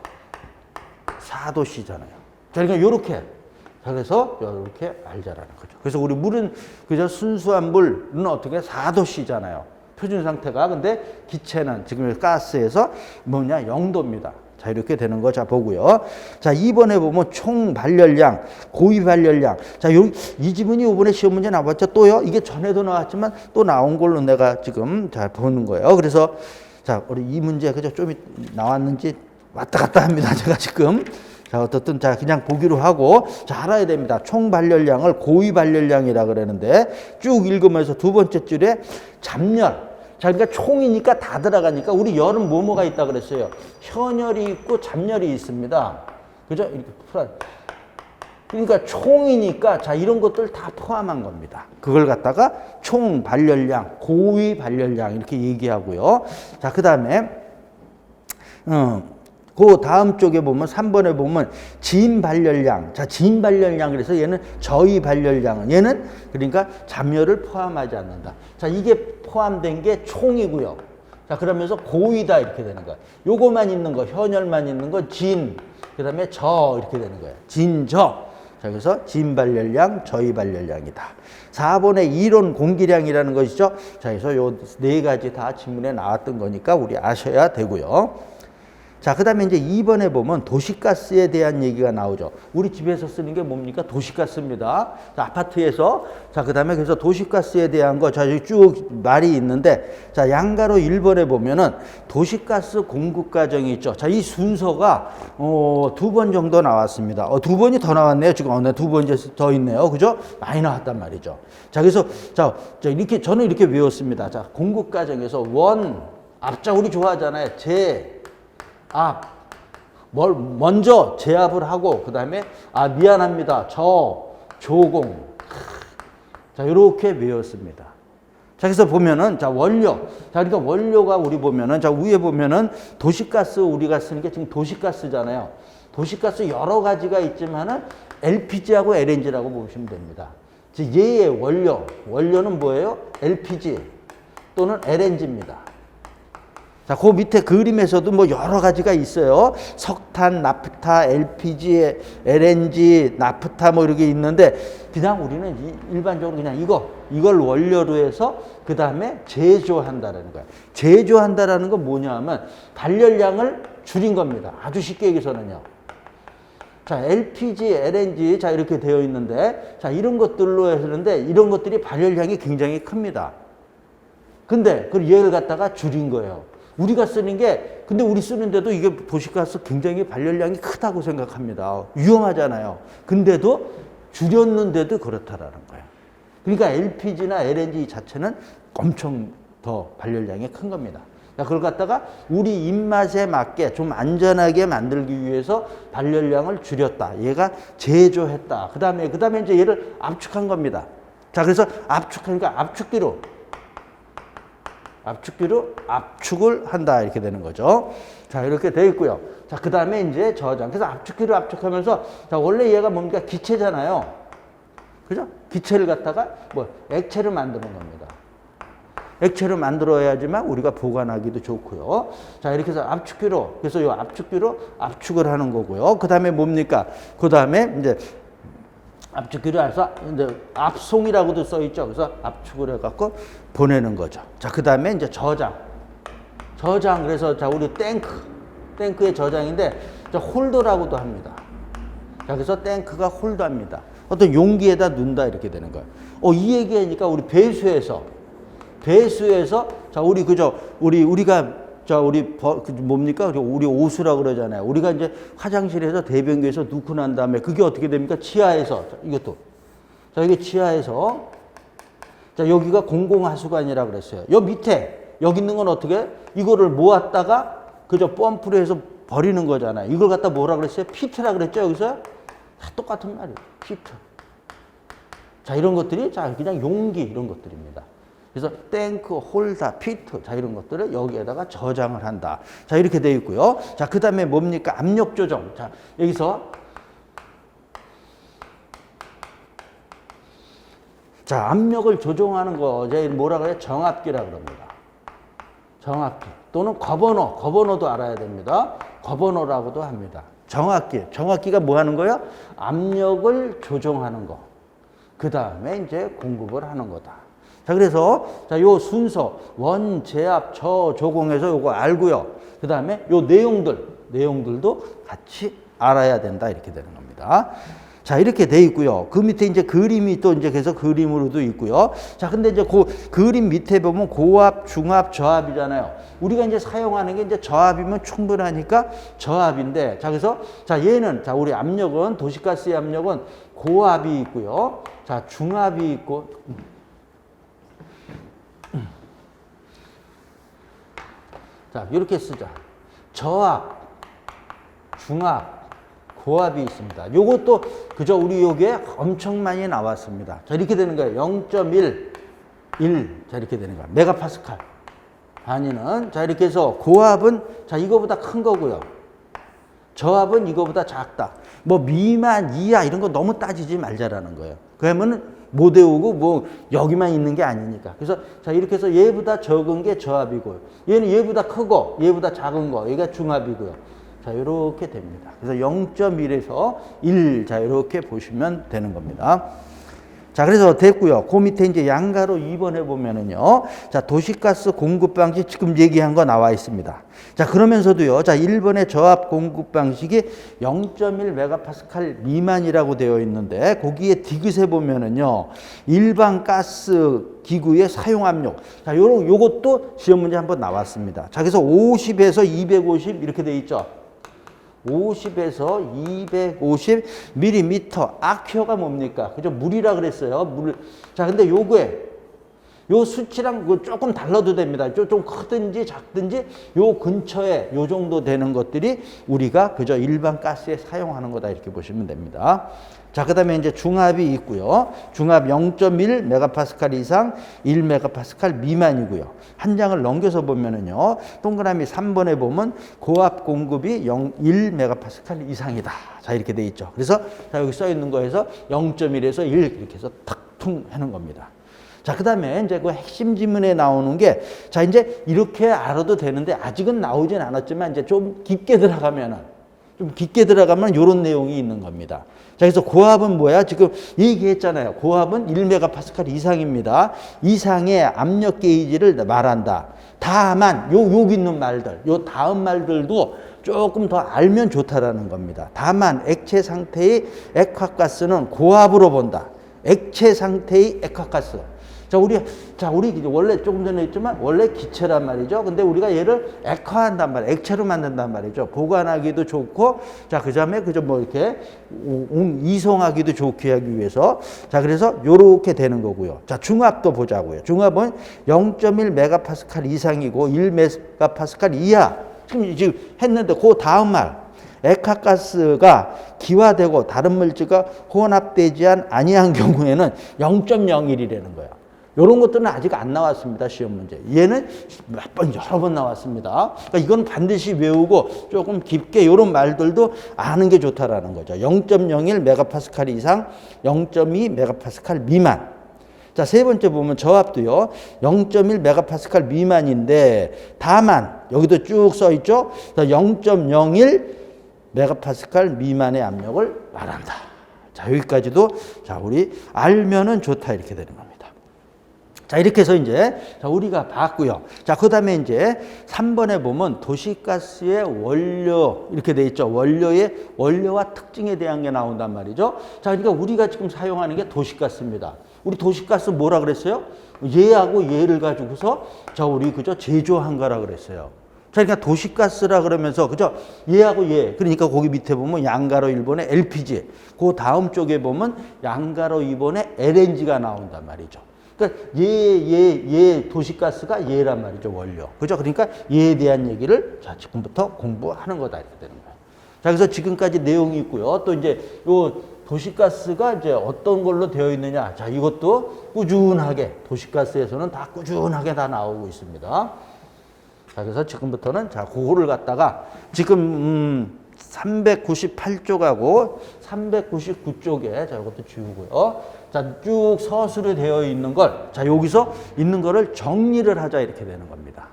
Speaker 1: 4도씨잖아요. 자, 그러니까 요렇게. 자, 그래서 요렇게 알자라는 거죠. 그래서 우리 물은 그저 순수한 물은 어떻게 4도씨잖아요. 표준 상태가. 근데 기체는 지금 가스에서 뭐냐? 0도입니다. 자, 이렇게 되는 거 자, 보고요. 자, 2번에 보면 총 발열량, 고위 발열량. 자, 이 지문이 이번에 시험 문제 나왔죠. 또요. 이게 전에도 나왔지만 또 나온 걸로 내가 지금 잘 보는 거예요. 그래서 자, 우리 이 문제 그저 좀 나왔는지 왔다 갔다 합니다. 제가 지금. 자, 어떻든 자, 그냥 보기로 하고 자, 알아야 됩니다. 총 발열량을 고위 발열량이라 그러는데 쭉 읽으면서 두 번째 줄에 잡열. 자, 그러니까 총이니까 다 들어가니까 우리 열은 뭐가 있다 그랬어요. 현열이 있고 잡열이 있습니다. 그죠? 이렇게 풀어. 그러니까 총이니까 자, 이런 것들 다 포함한 겁니다. 그걸 갖다가 총 발열량, 고위 발열량 이렇게 얘기하고요. 자, 그다음에 그 다음 쪽에 보면 3번에 보면 지인 발열량. 자, 지인 발열량 그래서 얘는 저희 발열량은 얘는 그러니까 잠열을 포함하지 않는다. 자, 이게 포함된 게 총이고요. 자, 그러면서 고이다 이렇게 되는 거야. 요거만 있는 거, 현열만 있는 거 진. 그다음에 저 이렇게 되는 거예요. 진저. 자, 그래서 지인 발열량, 저희 발열량이다. 4번에 이론 공기량이라는 것이죠. 자, 그래서 요 네 가지 다 지문에 나왔던 거니까 우리 아셔야 되고요. 자, 그 다음에 이제 2번에 보면 도시가스에 대한 얘기가 나오죠. 우리 집에서 쓰는 게 뭡니까? 도시가스입니다. 자, 아파트에서. 자, 그 다음에 그래서 도시가스에 대한 거, 자, 여기 쭉 말이 있는데, 자, 양가로 1번에 보면은 도시가스 공급 과정이 있죠. 자, 이 순서가, 2번 정도 나왔습니다. 2번이 더 나왔네요. 지금, 네, 2번 이제 더 있네요. 그죠? 많이 나왔단 말이죠. 자, 그래서, 자, 이렇게, 저는 이렇게 외웠습니다. 자, 공급 과정에서 앞자 우리 좋아하잖아요. 먼저 제압을 하고 그 다음에 미안합니다. 조공. 자, 이렇게 외웠습니다. 자, 그래서 보면은 자, 원료. 자, 그러니까 원료가 우리 보면은 자, 위에 보면은 도시가스 우리가 쓰는 게 지금 도시가스잖아요. 도시가스 여러 가지가 있지만은 LPG하고 LNG라고 보시면 됩니다. 얘의 원료는 뭐예요? LPG 또는 LNG입니다. 자, 그 밑에 그림에서도 뭐 여러 가지가 있어요. 석탄, 나프타, LPG, LNG, 나프타 뭐 이렇게 있는데 그냥 우리는 일반적으로 그냥 이걸 원료로 해서 그 다음에 제조한다라는 거예요. 제조한다라는 건 뭐냐 하면 발열량을 줄인 겁니다. 아주 쉽게 얘기해서는요. 자, LPG, LNG 자 이렇게 되어 있는데 자 이런 것들로 했는데 이런 것들이 발열량이 굉장히 큽니다. 근데 그 얘를 갖다가 줄인 거예요. 우리가 쓰는 게 근데 우리 쓰는데도 이게 도시가스 굉장히 발열량이 크다고 생각합니다. 위험하잖아요. 근데도 줄였는데도 그렇다라는 거예요. 그러니까 LPG나 LNG 자체는 엄청 더 발열량이 큰 겁니다. 그걸 갖다가 우리 입맛에 맞게 좀 안전하게 만들기 위해서 발열량을 줄였다. 얘가 제조했다. 그다음에 이제 얘를 압축한 겁니다. 자, 그래서 압축하니까 압축기로 압축을 한다 이렇게 되는 거죠. 자, 이렇게 돼 있고요. 자, 그 다음에 이제 저장. 그래서 압축기로 압축하면서 자, 원래 얘가 뭡니까? 기체잖아요. 그죠? 기체를 갖다가 액체를 만드는 겁니다. 액체를 만들어야지만 우리가 보관하기도 좋고요. 자, 이렇게 해서 압축기로 그래서 이 압축기로 압축을 하는 거고요. 그 다음에 뭡니까? 그 다음에 이제 압축기로 해서 이제 압송이라고도 써 있죠. 그래서 압축을 해갖고 보내는 거죠. 자, 그 다음에 이제 저장. 그래서 자, 우리 탱크의 저장인데 자, 홀더라고도 합니다. 자, 그래서 탱크가 홀더합니다. 어떤 용기에다 넣는다 이렇게 되는 거예요. 이 얘기하니까 우리 배수에서 자, 우리가 자, 뭡니까? 우리 오수라고 그러잖아요. 우리가 이제 화장실에서 대변기에서 넣고 난 다음에 그게 어떻게 됩니까? 지하에서. 자, 이것도. 자, 이게 지하에서. 자, 여기가 공공하수관이라고 그랬어요. 요 밑에, 여기 있는 건 어떻게? 이거를 모았다가 펌프로 해서 버리는 거잖아요. 이걸 갖다 뭐라 그랬어요? 피트라 그랬죠? 여기서? 다 똑같은 말이에요. 피트. 자, 이런 것들이 자, 그냥 용기 이런 것들입니다. 그래서 탱크, 홀더, 피트 자 이런 것들을 여기에다가 저장을 한다. 자, 이렇게 되어 있고요. 자, 그 다음에 뭡니까? 압력 조정. 자, 여기서 자, 압력을 조정하는 거 이제 뭐라 그래요? 정압기라 그럽니다. 정압기 또는 거버너도 알아야 됩니다. 거버너라고도 합니다. 정압기가 뭐 하는 거예요? 압력을 조정하는 거. 그 다음에 이제 공급을 하는 거다. 자, 그래서 자, 요 순서 제압, 조공해서 요거 알고요. 그 다음에 요 내용들도 같이 알아야 된다 이렇게 되는 겁니다. 자, 이렇게 돼 있고요. 그 밑에 이제 그림이 또 이제 계속 그림으로도 있고요. 자, 근데 이제 그 그림 밑에 보면 고압, 중압, 저압이잖아요. 우리가 이제 사용하는 게 이제 저압이면 충분하니까 저압인데, 자, 그래서 자, 얘는 자, 우리 압력은 도시가스의 압력은 고압이 있고요. 자, 중압이 있고. 자, 이렇게 쓰자. 저압, 중압, 고압이 있습니다. 요것도 그저 우리 요게 엄청 많이 나왔습니다. 자, 이렇게 되는 거예요. 0.1. 자, 이렇게 되는 거예요. 메가파스칼. 단위는 자, 이렇게 해서 고압은 자, 이거보다 큰 거고요. 저압은 이거보다 작다. 뭐 미만, 이하 이런 거 너무 따지지 말자라는 거예요. 그러면은 못 외우고 뭐 여기만 있는 게 아니니까. 그래서 자 이렇게 해서 얘보다 적은 게 저압이고요. 얘는 얘보다 크고 얘보다 작은 거 얘가 중압이고요. 자 이렇게 됩니다. 그래서 0.1에서 1. 자 이렇게 보시면 되는 겁니다. 자, 그래서 됐고요. 그 밑에 이제 양가로 2번에 보면은요. 자, 도시가스 공급 방식 지금 얘기한 거 나와 있습니다. 자, 그러면서도요. 자, 1번의 저압 공급 방식이 0.1메가파스칼 미만이라고 되어 있는데 거기에 디귿에 보면은요. 일반 가스 기구의 사용 압력. 자, 요것도 시험 문제 한번 나왔습니다. 자, 그래서 50에서 250 이렇게 돼 있죠. 50에서 250mm. 아큐어가 뭡니까? 그죠? 물이라 그랬어요. 물. 자, 근데 요거에 요 수치랑 조금 달라도 됩니다. 좀 크든지 작든지 요 근처에 요 정도 되는 것들이 우리가 그저 일반 가스에 사용하는 거다 이렇게 보시면 됩니다. 자, 그 다음에 이제 중압이 있고요. 중압 0.1메가파스칼 이상 1메가파스칼 미만이고요. 한 장을 넘겨서 보면은요. 동그라미 3번에 보면 고압 공급이 1메가파스칼 이상이다. 자, 이렇게 돼 있죠. 그래서 자, 여기 써 있는 거에서 0.1에서 1 이렇게 해서 탁퉁 하는 겁니다. 자, 그 다음에 이제 그 핵심 지문에 나오는 게, 자, 이제 이렇게 알아도 되는데 아직은 나오진 않았지만 이제 좀 깊게 들어가면 요런 내용이 있는 겁니다. 자, 그래서 고압은 뭐야? 지금 얘기했잖아요. 고압은 1메가파스칼 이상입니다. 이상의 압력 게이지를 말한다. 다만, 여기 있는 말들, 요 다음 말들도 조금 더 알면 좋다라는 겁니다. 다만, 액체 상태의 액화가스는 고압으로 본다. 액체 상태의 액화가스. 자, 우리 원래 조금 전에 했지만 원래 기체란 말이죠. 근데 우리가 얘를 액화한단 말이에요. 액체로 만든단 말이죠. 보관하기도 좋고, 자, 그 다음에 그저 뭐 이렇게 이송하기도 좋게 하기 위해서. 자, 그래서 요렇게 되는 거고요. 자, 중압도 보자고요. 중압은 0.1 메가파스칼 이상이고 1 메가파스칼 이하. 지금 했는데 그 다음 말. 액화가스가 기화되고 다른 물질과 혼합되지 아니한 경우에는 0.01이라는 거예요. 이런 것들은 아직 안 나왔습니다. 시험 문제. 얘는 여러 번 나왔습니다. 그러니까 이건 반드시 외우고 조금 깊게 이런 말들도 아는 게 좋다라는 거죠. 0.01 메가파스칼 이상, 0.2 메가파스칼 미만. 자, 세 번째 보면 저압도요. 0.1 메가파스칼 미만인데 다만 여기도 쭉 써 있죠. 0.01 메가파스칼 미만의 압력을 말한다. 자, 여기까지도 자, 우리 알면은 좋다 이렇게 되는 겁니다. 자, 이렇게 해서 이제 자, 우리가 봤고요. 자, 그다음에 이제 3번에 보면 도시가스의 원료 이렇게 돼 있죠. 원료와 특징에 대한 게 나온단 말이죠. 자, 그러니까 우리가 지금 사용하는 게 도시가스입니다. 우리 도시가스 뭐라 그랬어요? 얘하고 얘를 가지고서 자, 우리 그저 제조한 거라 그랬어요. 자, 그러니까 도시가스라 그러면서 그죠? 얘하고 얘. 그러니까 거기 밑에 보면 양가로 1번에 LPG. 그 다음 쪽에 보면 양가로 2번에 LNG가 나온단 말이죠. 그러니까 얘 도시가스가 얘란 말이죠. 원료. 그죠? 그러니까 얘에 대한 얘기를 자, 지금부터 공부하는 거다 이렇게 되는 거예요. 자, 그래서 지금까지 내용이 있고요. 또 이제 요 도시가스가 이제 어떤 걸로 되어 있느냐. 자, 이것도 꾸준하게 도시가스에서는 다 꾸준하게 다 나오고 있습니다. 자, 그래서 지금부터는 자, 그거를 갖다가 지금 398쪽하고 399쪽에 자, 이것도 지우고요. 자, 쭉 서술이 되어 있는 걸 자, 여기서 있는 거를 정리를 하자 이렇게 되는 겁니다.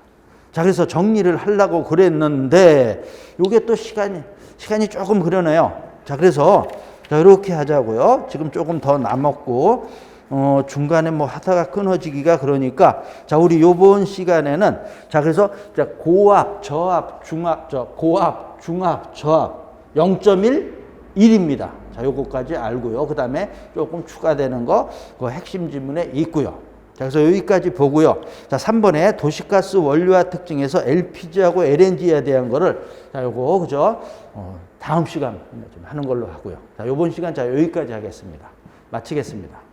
Speaker 1: 자, 그래서 정리를 하려고 그랬는데 요게 또 시간이 조금 그러네요. 자, 그래서 자, 이렇게 하자고요. 지금 조금 더 남았고 중간에 뭐 하다가 끊어지기가 그러니까 자, 우리 요번 시간에는 자, 그래서 자, 고압, 저압, 중압, 고압, 중압, 저압 0.1, 1입니다. 자, 요거까지 알고요. 그 다음에 조금 추가되는 거 그 핵심 지문에 있고요. 자, 그래서 여기까지 보고요. 자, 3번에 도시가스 원료와 특징에서 LPG하고 LNG에 대한 거를 자, 요거 그죠? 다음 시간 좀 하는 걸로 하고요. 자, 요번 시간 자, 여기까지 하겠습니다. 마치겠습니다.